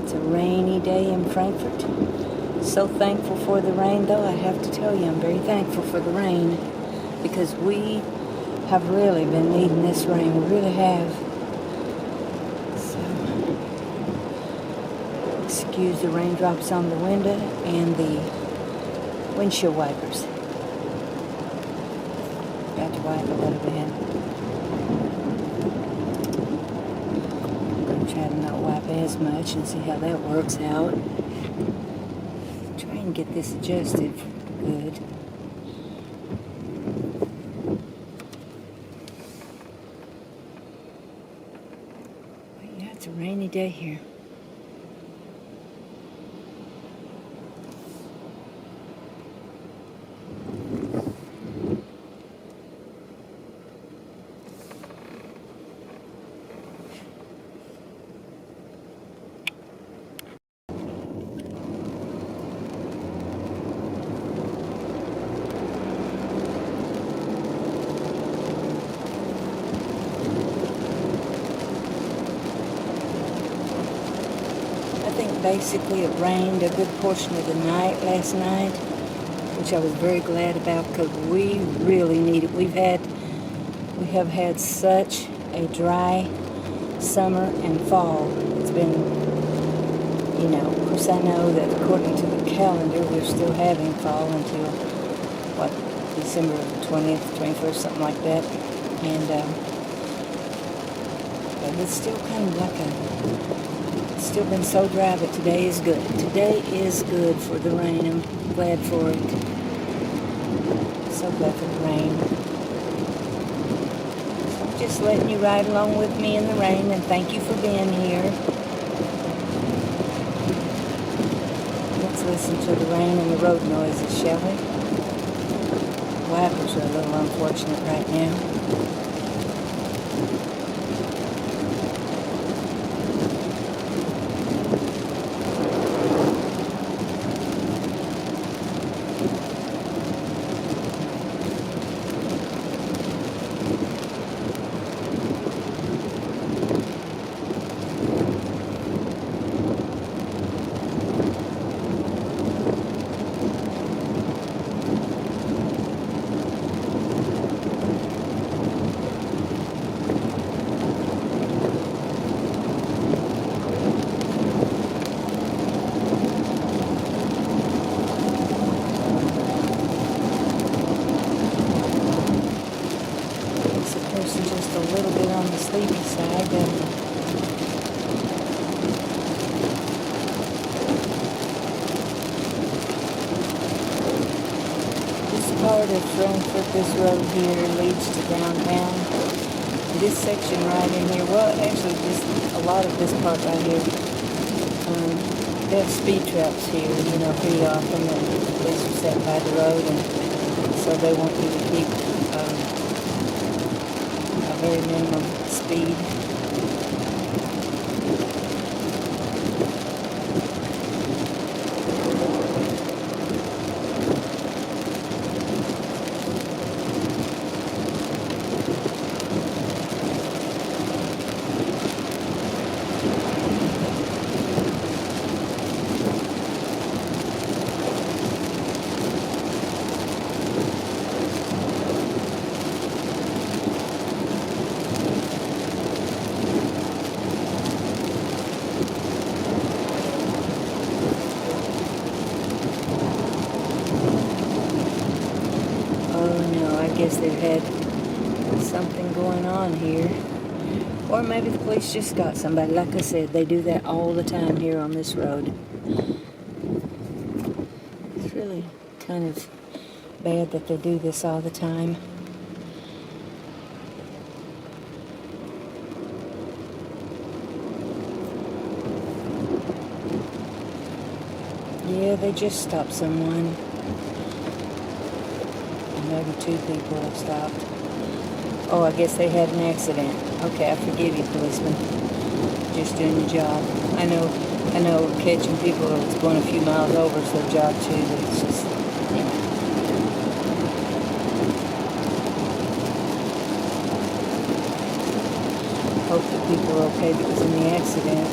It's a rainy day in Frankfurt. So thankful for the rain, though. I have to tell you, I'm very thankful for the rain because we have really been needing this rain. We really have. So, excuse the raindrops on the window and the windshield wipers. Got to wipe a little bit. Try to not wipe as much and see how that works out. Try and get this adjusted good. But yeah, it's a rainy day here. Basically, it rained a good portion of the night last night, which I was very glad about because we really need it. We have had such a dry summer and fall. It's been, of course I know that according to the calendar, we're still having fall until, December 20th, 21st, something like that. And, but it's still kind of like It's still been so dry, but today is good. Today is good for the rain. I'm glad for it. So glad for the rain. So I'm just letting you ride along with me in the rain, and thank you for being here. Let's listen to the rain and the road noises, shall we? Wipers are a little unfortunate right now. Just a little bit on the sleepy side. This part of Frankfurt, this road here leads to downtown. This section right in here, well, actually just a lot of this part right here, they have speed traps here, pretty often, and the police are set by the road, and so they want you to keep very minimum speed. I guess they've had something going on here. Or maybe the police just got somebody. Like I said, they do that all the time here on this road. It's really kind of bad that they do this all the time. Yeah, they just stopped someone. Maybe 2 people have stopped. Oh, I guess they had an accident. Okay, I forgive you, policeman. Just doing your job. I know catching people that's going a few miles over is their job too, but it's just, Hope that people are okay that was in the accident.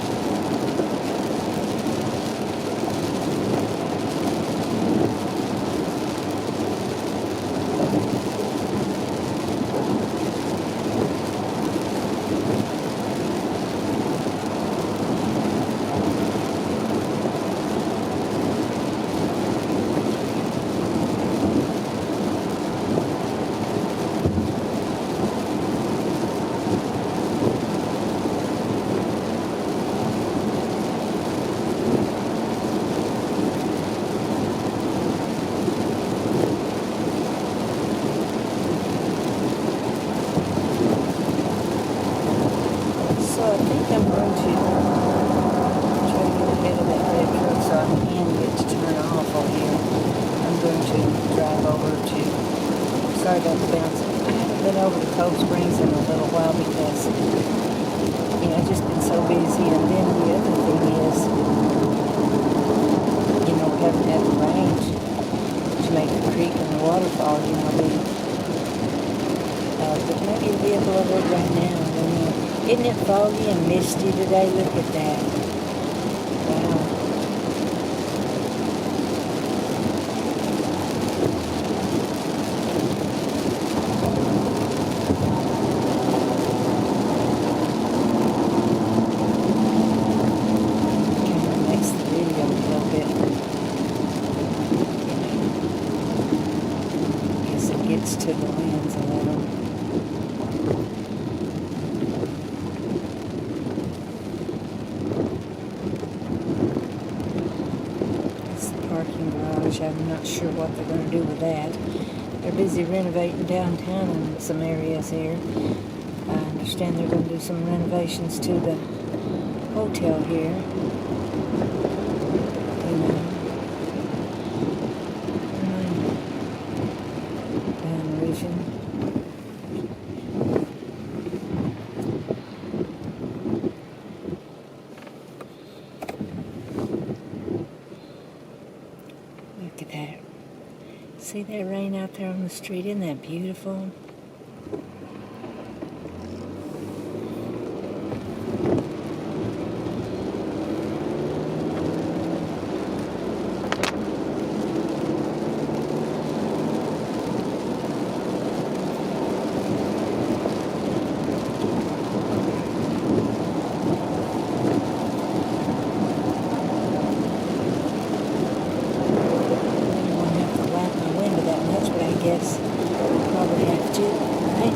drive over to, sorry about the bounce. I haven't been over to Cold Springs in a little while because, I've just been so busy. And then the other thing is, we haven't had the rain to make the creek and the waterfall, but maybe it'll be a little right now. I don't know. Isn't it foggy and misty today? Look at that. Wow. To the lens a little. It's the parking garage. I'm not sure what they're going to do with that. They're busy renovating downtown in some areas here. I understand they're going to do some renovations to the hotel here. Look at that. See that rain out there on the street? Isn't that beautiful? Yes, probably have to, right?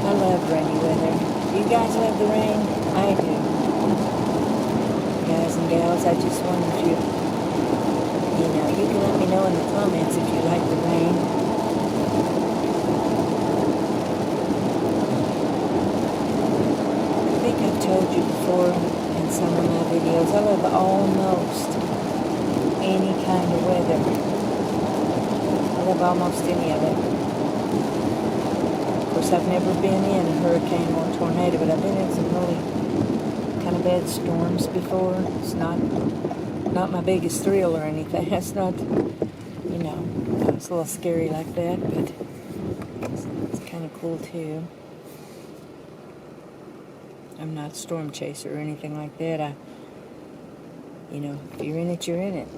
I love rainy weather. Do you guys love the rain? I do. Guys and gals, I just wonder if you can let me know in the comments if you like the rain. I think I've told you before in some of my videos, I love almost any kind of weather. I love almost any of it. Of course, I've never been in a hurricane or a tornado, but I've been in some really kind of bad storms before. It's not my biggest thrill or anything. It's not, it's a little scary like that, but it's kind of cool too. I'm not a storm chaser or anything like that. If you're in it, you're in it.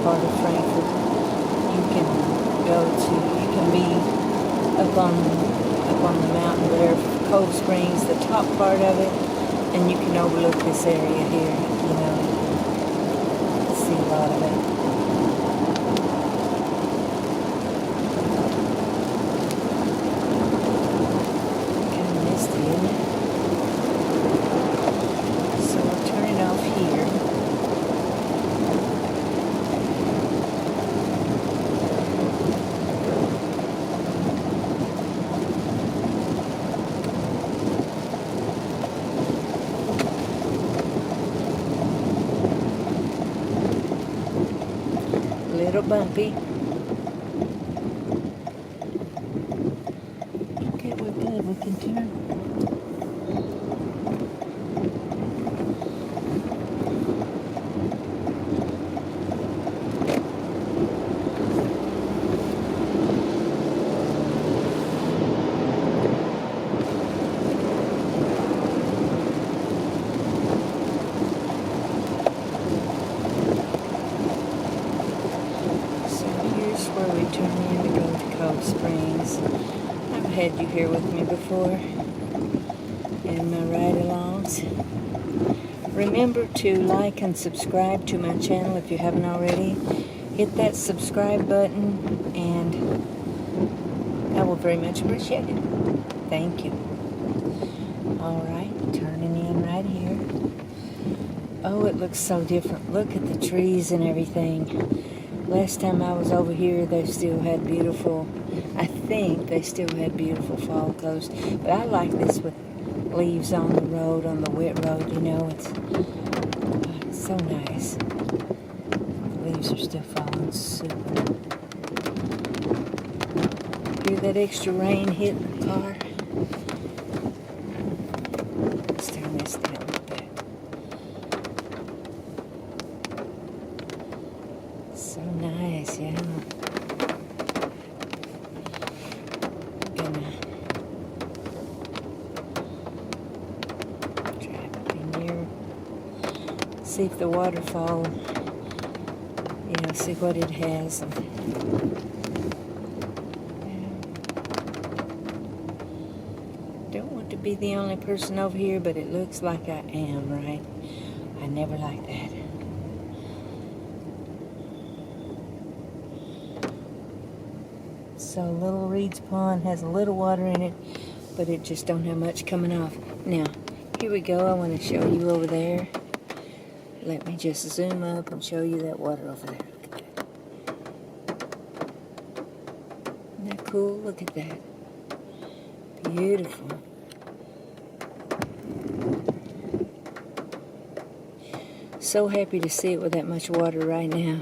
Part of Frankfurt, you can be up on the mountain there, Cold Springs, the top part of it, and you can overlook this area here, see a lot of it. Kind of misty, isn't it? So I'll turn it off here. Little bumpy. Okay, we're good. We can turn. here with me before in my ride-alongs. Remember to like and subscribe to my channel if you haven't already. Hit that subscribe button, and I will very much appreciate it. Thank you. Alright, turning in right here. Oh, it looks so different. Look at the trees and everything. Last time I was over here, they still had beautiful, I think they still had beautiful fall colors. But I like this with leaves on the road, on the wet road, you know. It's so nice. The leaves are still falling super. Hear that extra rain hitting the car? Let's turn this down a little bit. So nice, yeah. Gonna drive up in here, see if the waterfall, you know, see what it has. Don't want to be the only person over here, but it looks like I am, right? I never like that. So Little Reed's Pond has a little water in it, but it just don't have much coming off. Now, here we go. I want to show you over there. Let me just zoom up and show you that water over there. Look at that. Isn't that cool? Look at that. Beautiful. So happy to see it with that much water right now.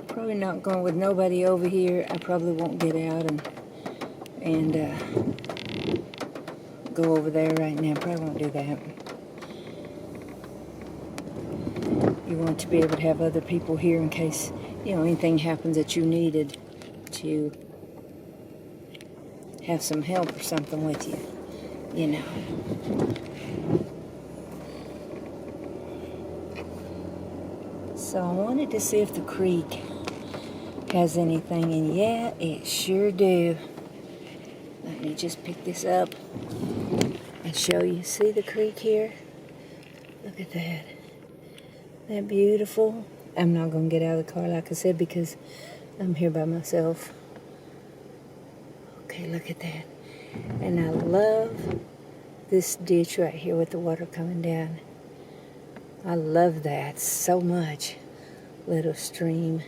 Probably not going with nobody over here. I probably won't get out and go over there right now. Probably won't do that. You want to be able to have other people here in case, you know, anything happens that you needed to have some help or something with you, you know. So I wanted to see if the creek has anything, and yeah, it sure do. Let me just pick this up and show you. See the creek here? Look at that. Isn't that beautiful? I'm not going to get out of the car, like I said, because I'm here by myself. Okay, look at that. And I love this ditch right here with the water coming down. I love that so much. Little stream.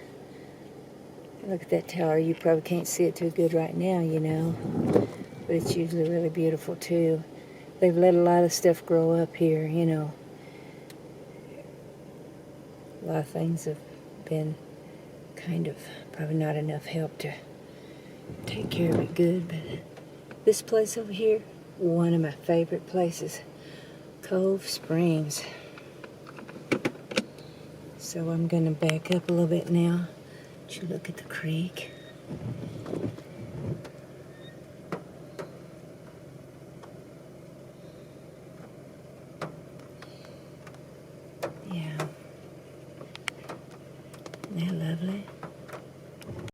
Look at that tower. You probably can't see it too good right now, you know. But it's usually really beautiful too. They've let a lot of stuff grow up here, you know. A lot of things have been kind of probably not enough help to take care of it good. But this place over here, one of my favorite places. Cove Springs. So I'm going to back up a little bit now. You look at the creek. Yeah. Isn't that lovely?